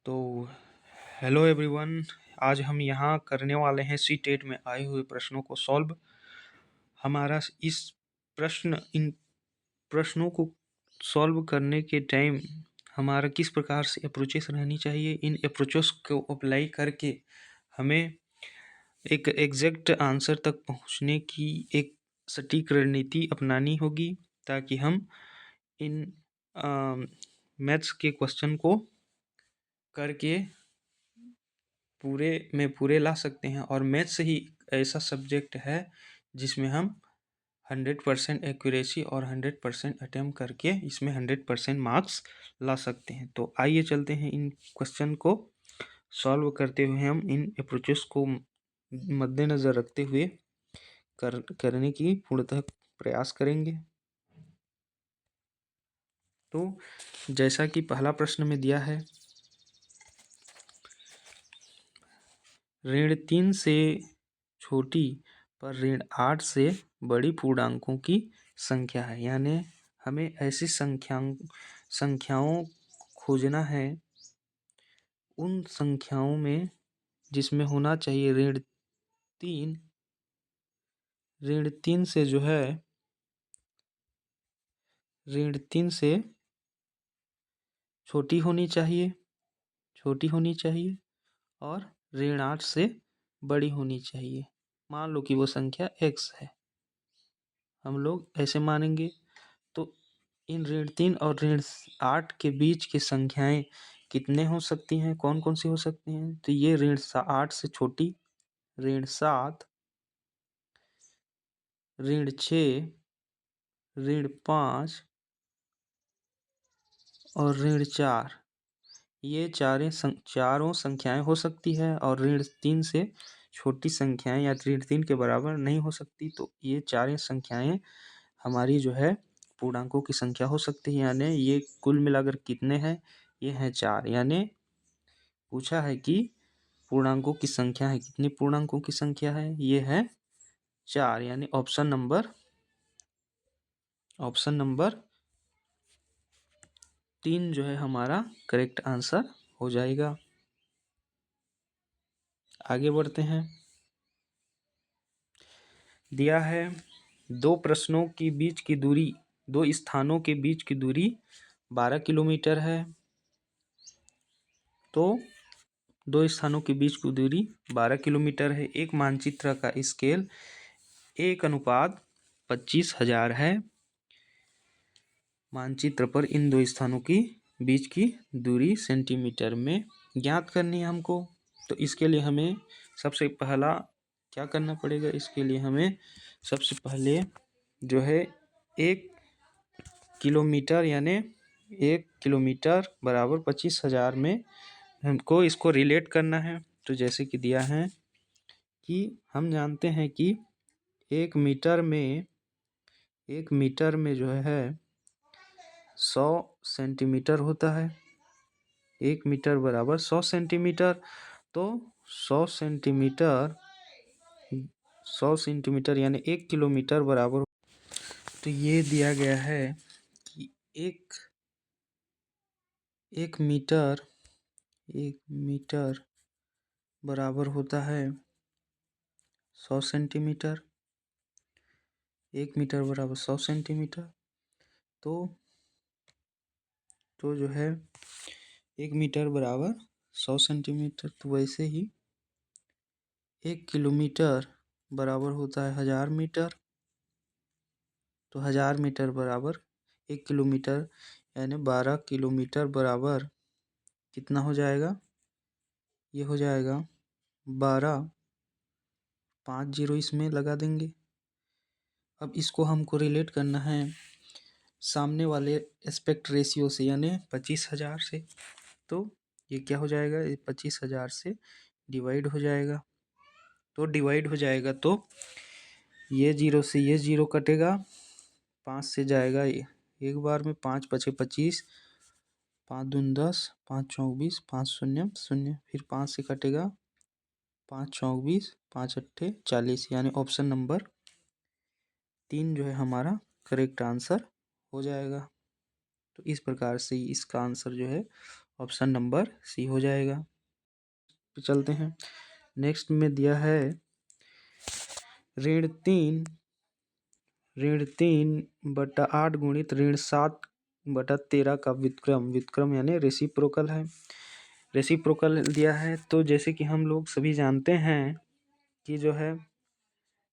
तो hello everyone. आज हम यहाँ करने वाले हैं सी टेट में आए हुए प्रश्नों को सॉल्व। हमारा इस इन प्रश्नों को सॉल्व करने के टाइम हमारा किस प्रकार से अप्रोचेस रहनी चाहिए, इन अप्रोचेस को अप्लाई करके हमें एक एग्जैक्ट आंसर तक पहुँचने की एक सटीक रणनीति अपनानी होगी, ताकि हम इन मैथ्स के क्वेश्चन को करके पूरे ला सकते हैं। और मैथ्स ही ऐसा सब्जेक्ट है जिसमें हम 100% एक्यूरेसी और 100% अटेम्प्ट करके इसमें 100% मार्क्स ला सकते हैं। तो आइए चलते हैं, इन क्वेश्चन को सॉल्व करते हुए हम इन अप्रोचेस को मद्देनज़र रखते हुए करने की पूर्णतः प्रयास करेंगे। तो जैसा कि पहला प्रश्न में दिया है, ऋण 3 से छोटी पर ऋण 8 से बड़ी पूर्णांकों की संख्या है। यानी हमें ऐसी संख्याओं खोजना है, उन संख्याओं में जिसमें होना चाहिए ऋण तीन से जो है ऋण 3 से छोटी होनी चाहिए और ऋण 8 से बड़ी होनी चाहिए। मान लो कि वो संख्या x है, हम लोग ऐसे मानेंगे। तो इन ऋण 3 और ऋण 8 के बीच की संख्याएं कितने हो सकती हैं, कौन कौन सी हो सकती हैं? तो ये ऋण 8 से छोटी ऋण 7, ऋण 6, ऋण 5 और ऋण 4। ये चारों संख्याएं हो सकती है और ऋण 3 से छोटी संख्याएं या ऋण 3 के बराबर नहीं हो सकती। तो ये चारें संख्याएं हमारी जो है पूर्णांकों की संख्या हो सकती है। यानी ये कुल मिलाकर कितने हैं? ये हैं 4। यानी पूछा है कि पूर्णांकों की संख्या है, कितनी पूर्णांकों की संख्या है? ये है 4। यानी ऑप्शन नंबर 3 जो है हमारा करेक्ट आंसर हो जाएगा। आगे बढ़ते हैं। दिया है दो स्थानों के बीच की दूरी 12 किलोमीटर है। तो दो स्थानों के बीच की दूरी 12 किलोमीटर है। एक मानचित्र का स्केल 1:25,000 है। मानचित्र पर इन दो स्थानों की बीच की दूरी सेंटीमीटर में ज्ञात करनी है हमको। तो इसके लिए हमें सबसे पहला क्या करना पड़ेगा? इसके लिए हमें सबसे पहले जो है 1 किलोमीटर यानी 1 किलोमीटर बराबर 25,000 में हमको इसको रिलेट करना है। तो जैसे कि दिया है कि हम जानते हैं कि 1 मीटर में जो है 100 सेंटीमीटर होता है। 1 मीटर बराबर 100 सेंटीमीटर। तो 100 सेंटीमीटर यानी 1 किलोमीटर बराबर। तो ये दिया गया है कि एक मीटर बराबर होता है 100 सेंटीमीटर। 1 मीटर बराबर 100 सेंटीमीटर। तो जो है 1 मीटर बराबर 100 सेंटीमीटर। तो वैसे ही 1 किलोमीटर बराबर होता है 1000 मीटर। तो 1000 मीटर बराबर 1 किलोमीटर यानी 12 किलोमीटर बराबर कितना हो जाएगा? ये हो जाएगा 12, 5 जीरो इसमें लगा देंगे। अब इसको हमको रिलेट करना है सामने वाले एस्पेक्ट रेशियो से यानी 25,000 से। तो ये क्या हो जाएगा? ये 25,000 से डिवाइड हो जाएगा। तो ये जीरो से ये जीरो कटेगा, 5 से जाएगा एक बार में, 5 बचे 25, 5 दूनी 10, 5 चौक 20, 5 शून्य शून्य, फिर 5 से कटेगा 5 चौक 20, 5 अट्ठे 40। यानी ऑप्शन नंबर 3 जो है हमारा करेक्ट आंसर हो जाएगा। तो इस प्रकार से इसका आंसर जो है ऑप्शन नंबर सी हो जाएगा। तो चलते हैं, नेक्स्ट में दिया है ऋण 3/8 गुणित ऋण 7/13 का व्युत्क्रम यानी रेसिप्रोकल है। रेसिप्रोकल दिया है तो जैसे कि हम लोग सभी जानते हैं कि जो है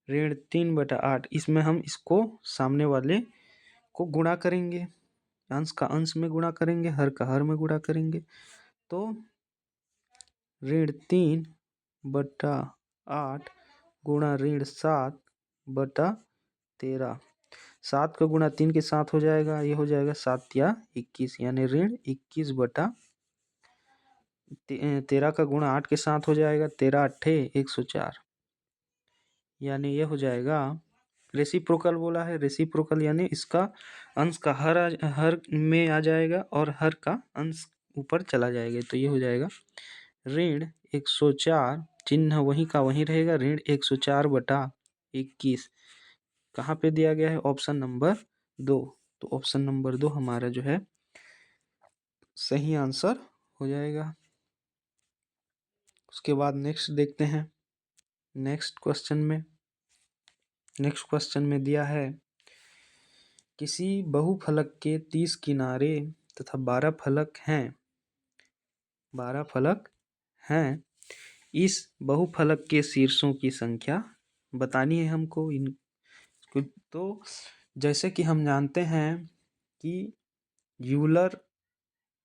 ऋण 3/8, इसमें हम इसको सामने वाले को गुणा करेंगे, अंश का अंश में गुणा करेंगे, हर का हर में गुणा करेंगे। तो ऋण 3/8 गुणा ऋण 7/13, 7 का गुणा 3 के साथ हो जाएगा, ये हो जाएगा 7 या 21, यानी ऋण 21/13 का गुणा 8 के साथ हो जाएगा, 13×8 104, यानी ये हो जाएगा रेसिप्रोकल बोला है। रेसिप्रोकल यानी इसका अंश का हर में आ जाएगा और हर का अंश ऊपर चला जाएगा, तो ये हो जाएगा ऋण 104, चिन्ह वहीं का वहीं रहेगा, ऋण 104/21 कहाँ पे दिया गया है, ऑप्शन नंबर 2। तो ऑप्शन नंबर 2 हमारा जो है सही आंसर हो जाएगा। उसके बाद नेक्स्ट देखते हैं, नेक्स्ट क्वेश्चन में दिया है किसी बहुफलक के 30 किनारे तथा 12 फलक हैं, इस बहुफलक के शीर्षों की संख्या बतानी है हमको। तो जैसे कि हम जानते हैं कि यूलर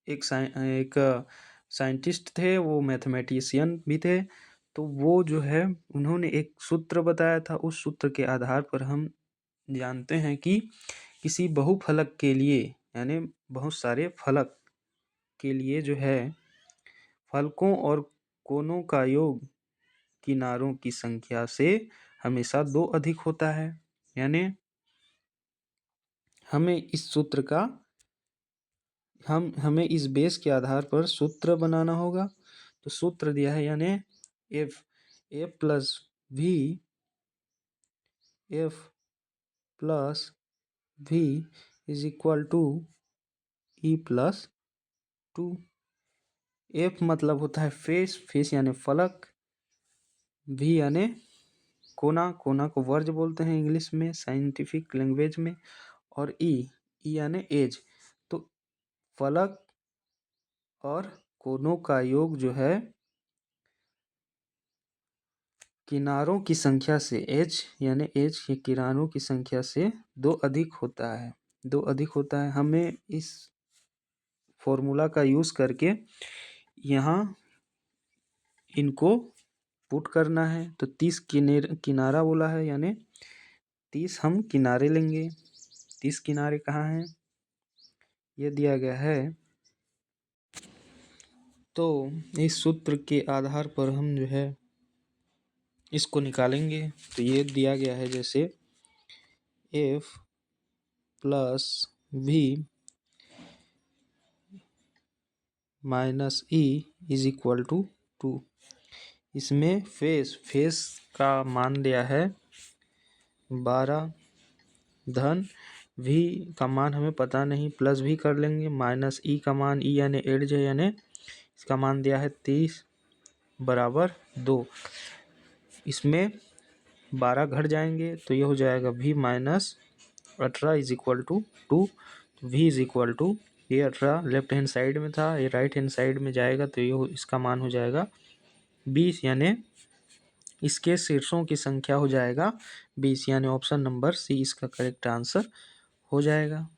एक साइंटिस्ट थे, वो मैथमेटिशियन भी थे। तो वो जो है उन्होंने एक सूत्र बताया था, उस सूत्र के आधार पर हम जानते हैं कि किसी बहुफलक के लिए यानी बहुत सारे फलक के लिए जो है फलकों और कोनों का योग किनारों की संख्या से हमेशा 2 अधिक होता है। यानी हमें इस सूत्र का हमें इस बेस के आधार पर सूत्र बनाना होगा। तो सूत्र दिया है यानी A plus V is equal to E plus 2। F मतलब होता है फेस यानी फलक, वी यानी कोना को वर्ज बोलते हैं इंग्लिश में साइंटिफिक लैंग्वेज में, और ई यानी एज। तो फलक और कोनों का योग जो है किनारों की संख्या से, एज यानी एज के किनारों की संख्या से 2 अधिक होता है। हमें इस फॉर्मूला का यूज करके यहाँ इनको पुट करना है। तो 30 किनारा बोला है, यानी 30 हम किनारे लेंगे। 30 किनारे कहाँ हैं, ये दिया गया है। तो इस सूत्र के आधार पर हम जो है इसको निकालेंगे। तो ये दिया गया है जैसे F plus v minus e is equal to 2। इसमें फेस का मान दिया है 12 धन v का मान हमें पता नहीं, प्लस भी कर लेंगे, माइनस ई का मान, ई यानी एज है, यानी इसका मान दिया है 30 बराबर 2। इसमें 12 घट जाएंगे तो ये हो जाएगा v minus 18 is equal to 2। v is equal to, ये 18 लेफ्ट हैंड साइड में था, ये राइट हैंड साइड में जाएगा तो ये इसका मान हो जाएगा 20, यानी इसके शीर्षों की संख्या हो जाएगा 20, यानी ऑप्शन नंबर सी इसका करेक्ट आंसर हो जाएगा।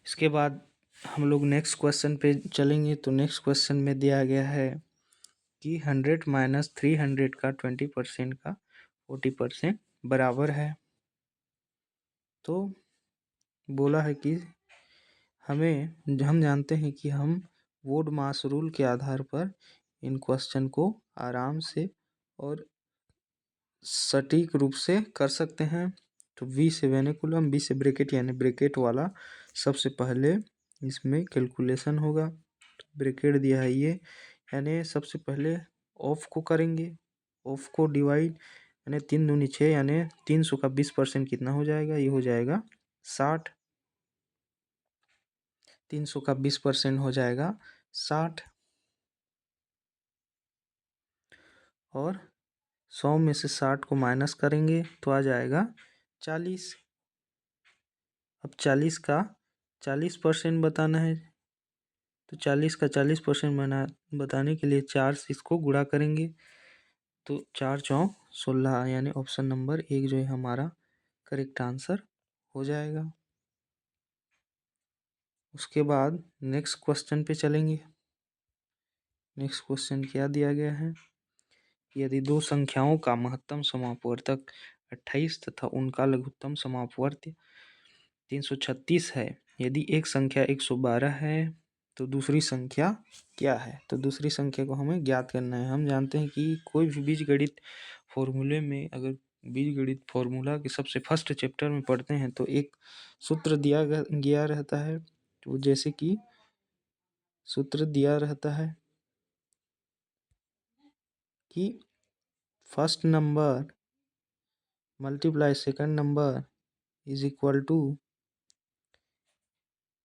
इसके बाद हम लोग नेक्स्ट क्वेश्चन पे चलेंगे। तो नेक्स्ट क्वेश्चन में दिया गया है कि 100 माइनस 300 का 20% का 40% बराबर है। तो बोला है कि हम जानते हैं कि हम वोड मास रूल के आधार पर इन क्वेश्चन को आराम से और सटीक रूप से कर सकते हैं। तो V से वेनिकुलम, B से ब्रैकेट यानी ब्रैकेट वाला सबसे पहले इसमें कैलकुलेशन होगा। तो ब्रैकेट दिया है ये, यानी सबसे पहले ऑफ को करेंगे, ऑफ को डिवाइड यानी 3 दूनी 6, यानी 300 का 20% कितना हो जाएगा, ये हो जाएगा 60। 300 का 20% हो जाएगा 60, और 100 में से 60 को माइनस करेंगे तो आ जाएगा 40। अब 40 का 40% बताना है, तो 40 का 40% बताने के लिए 4 से इसको गुणा करेंगे, तो 4 चौक 16, यानी ऑप्शन नंबर 1 जो है हमारा करेक्ट आंसर हो जाएगा। उसके बाद नेक्स्ट क्वेश्चन पे चलेंगे। नेक्स्ट क्वेश्चन क्या दिया गया है, यदि दो संख्याओं का महत्तम समापवर्तक 28 तथा उनका लघुत्तम समापवर्त्य 336 है, यदि एक संख्या 112 है तो दूसरी संख्या क्या है। तो दूसरी संख्या को हमें ज्ञात करना है। हम जानते हैं कि कोई भी बीजगणित फॉर्मूले में, अगर बीजगणित फॉर्मूला के सबसे फर्स्ट चैप्टर में पढ़ते हैं तो एक सूत्र दिया गया रहता है, तो जैसे कि सूत्र दिया रहता है कि first number multiply second number is equal to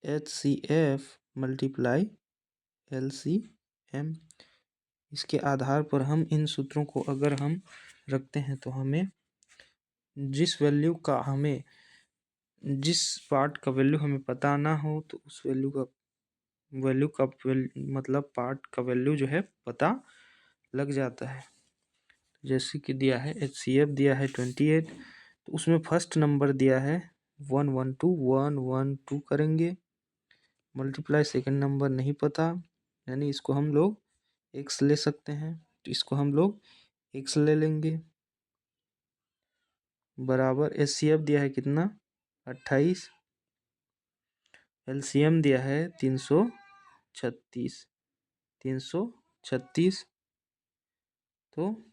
HCF multiply LCM। इसके आधार पर हम इन सूत्रों को अगर हम रखते हैं तो हमें जिस पार्ट का वैल्यू हमें पता ना हो तो उस वैल्यू का मतलब पार्ट का वैल्यू जो है पता लग जाता है। जैसे कि दिया है HCF दिया है 28, तो उसमें फर्स्ट नंबर दिया है 112 करेंगे, मल्टीप्लाई सेकंड नंबर नहीं पता, यानी इसको हम लोग x ले सकते हैं, तो इसको हम लोग x ले लेंगे, बराबर HCF दिया है कितना 28, LCM दिया है 336, तो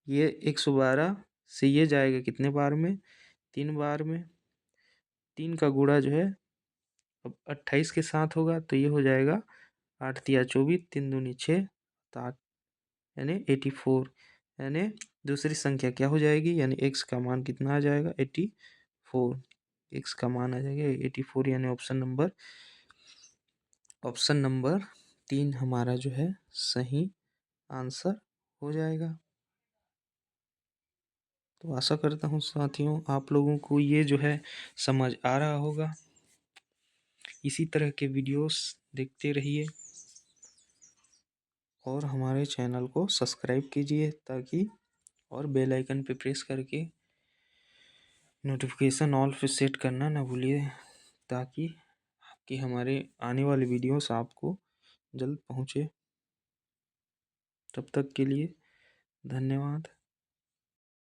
ये 112 से ये जाएगा कितने बार में, 3 बार में। 3 का गुणा जो है अब 28 के साथ होगा तो ये हो जाएगा 8 तिया 24, 3 दूनी 6, तो 8 यानी 84, यानी दूसरी संख्या क्या हो जाएगी, यानी x का मान कितना आ जाएगा 84, x का मान आ जाएगा 84, यानी ऑप्शन नंबर 3 हमारा जो है सही आंसर हो जाएगा। तो आशा करता हूँ साथियों आप लोगों को ये जो है समझ आ रहा होगा। इसी तरह के वीडियोस देखते रहिए और हमारे चैनल को सब्सक्राइब कीजिए ताकि, और बेल आइकन पे प्रेस करके नोटिफिकेशन ऑल पे सेट करना ना भूलिए, ताकि आपकी हमारे आने वाले वीडियोस आपको जल्द पहुँचे। तब तक के लिए धन्यवाद।